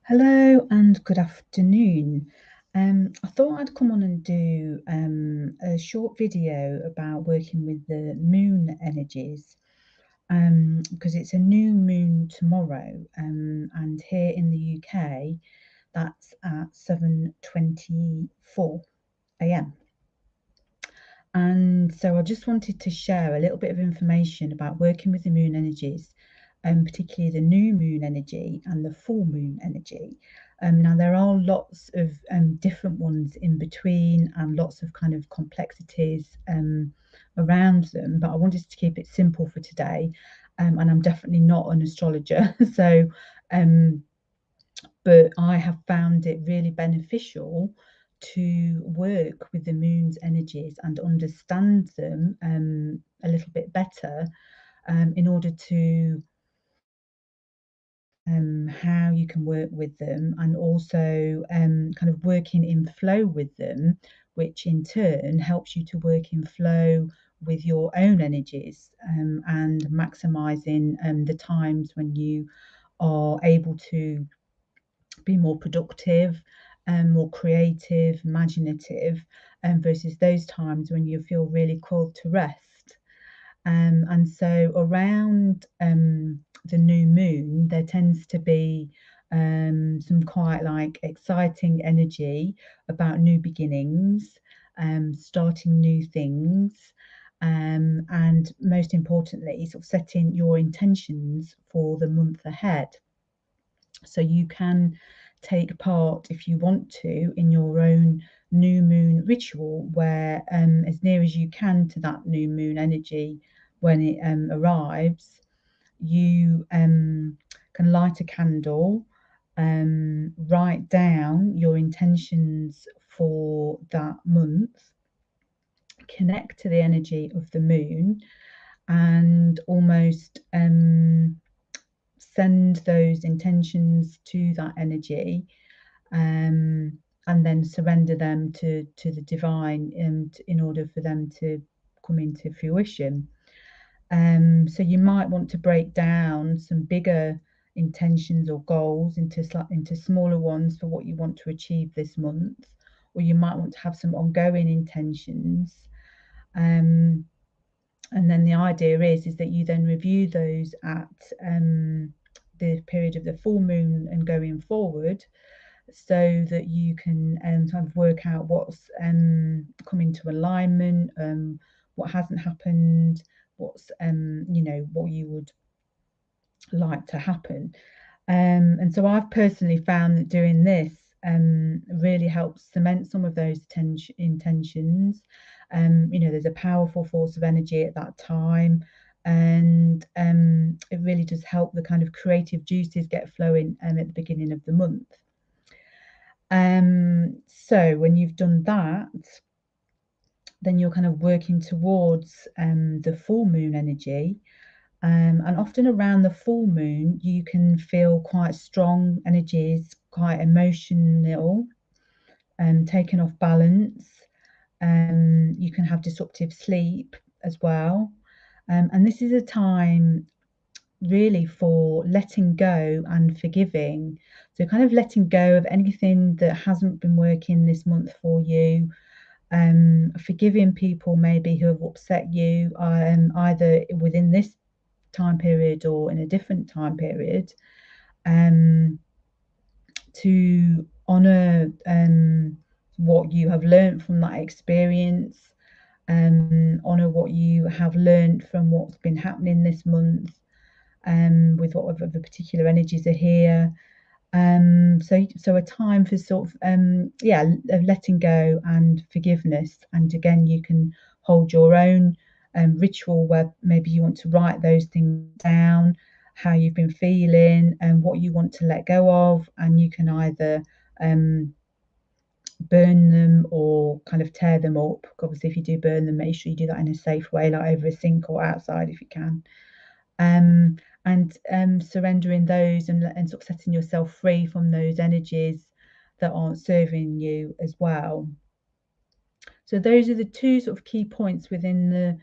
Hello and good afternoon. I thought I'd come on and do a short video about working with the moon energies because it's a new moon tomorrow, and here in the UK that's at 7:24 a.m. And so I just wanted to share a little bit of information about working with the moon energies, particularly the new moon energy and the full moon energy. Now, there are lots of different ones in between and lots of kind of complexities around them, but I wanted to keep it simple for today. And I'm definitely not an astrologer, so but I have found it really beneficial to work with the moon's energies and understand them a little bit better in order to how you can work with them, and also kind of working in flow with them, which in turn helps you to work in flow with your own energies, and maximizing the times when you are able to be more productive and more creative, imaginative, versus those times when you feel really called to rest. And so around the new moon, there tends to be some quite like exciting energy about new beginnings, starting new things, and most importantly, sort of setting your intentions for the month ahead. So you can take part, if you want to, in your own new moon ritual, where as near as you can to that new moon energy when it arrives, you can light a candle, write down your intentions for that month, connect to the energy of the moon, and almost send those intentions to that energy, and then surrender them to the divine, in order for them to come into fruition. So you might want to break down some bigger intentions or goals into smaller ones for what you want to achieve this month, or you might want to have some ongoing intentions. And then the idea is that you then review those at the period of the full moon and going forward, so that you can kind of work out what's come into alignment, what hasn't happened, what's what you would like to happen. And so I've personally found that doing this really helps cement some of those intentions. There's a powerful force of energy at that time, and it really does help the kind of creative juices get flowing at the beginning of the month. So when you've done that, then you're kind of working towards the full moon energy. And often around the full moon, you can feel quite strong energies, quite emotional, taken off balance. You can have disruptive sleep as well. And this is a time really for letting go and forgiving. So, kind of letting go of anything that hasn't been working this month for you, forgiving people maybe who have upset you, either within this time period or in a different time period, to honour what you have learned from that experience, honour what you have learned from what's been happening this month, with whatever the particular energies are here. So a time for sort of of letting go and forgiveness. And again, you can hold your own ritual where maybe you want to write those things down, how you've been feeling and what you want to let go of, and you can either burn them or kind of tear them up. Obviously, if you do burn them, make sure you do that in a safe way, like over a sink or outside if you can. And surrendering those, and sort of setting yourself free from those energies that aren't serving you as well. So those are the two sort of key points within the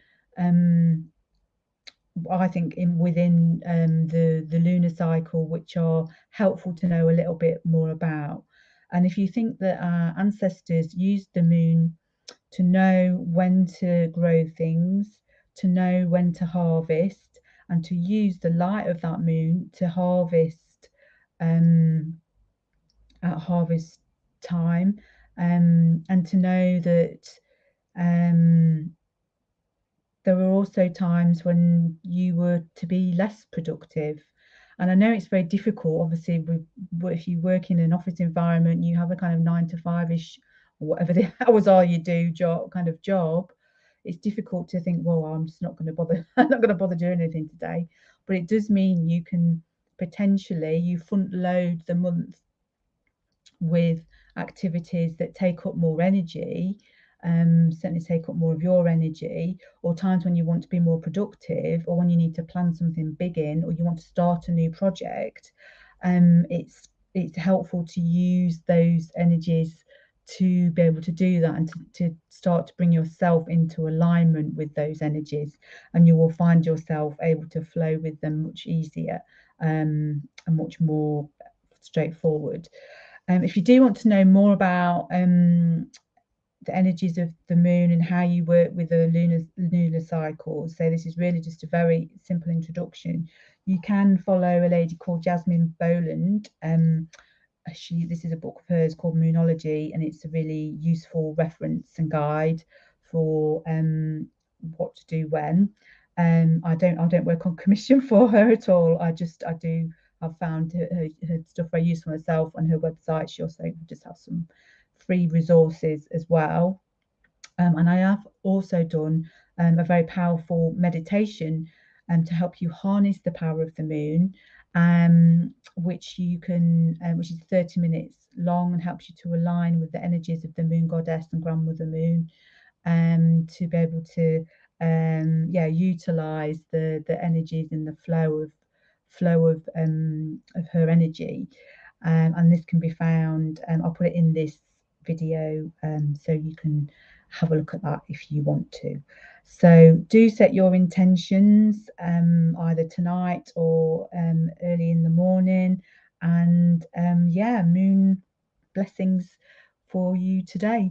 I think within the lunar cycle, which are helpful to know a little bit more about. And if you think that our ancestors used the moon to know when to grow things, to know when to harvest, and to use the light of that moon to harvest um, at harvest time, and to know that um, there were also times when you were to be less productive. And I know it's very difficult, obviously, if you work in an office environment, you have a kind of 9 to 5-ish, or whatever the hours are you do, job. It's difficult to think, well, I'm just not going to bother, I'm not going to bother doing anything today. But it does mean you can potentially, you front load the month with activities that take up more energy, certainly take up more of your energy, or times when you want to be more productive, or when you need to plan something big in, or you want to start a new project. It's helpful to use those energies to be able to do that, and to start to bring yourself into alignment with those energies, and you will find yourself able to flow with them much easier, and much more straightforward. If you do want to know more about the energies of the moon and how you work with the lunar cycles, so this is really just a very simple introduction. You can follow a lady called Jasmine Boland. This is a book of hers called Moonology, and it's a really useful reference and guide for what to do when. I don't work on commission for her at all. I do. I've found her stuff very useful myself on her website. She also just has some free resources as well. And I have also done a very powerful meditation to help you harness the power of the moon, which is 30 minutes long, and helps you to align with the energies of the moon goddess and grandmother moon, to be able to utilize the energies and the flow of her energy. And this can be found, I'll put it in this video, so you can have a look at that if you want to. So do set your intentions, either tonight or early in the morning, and moon blessings for you today.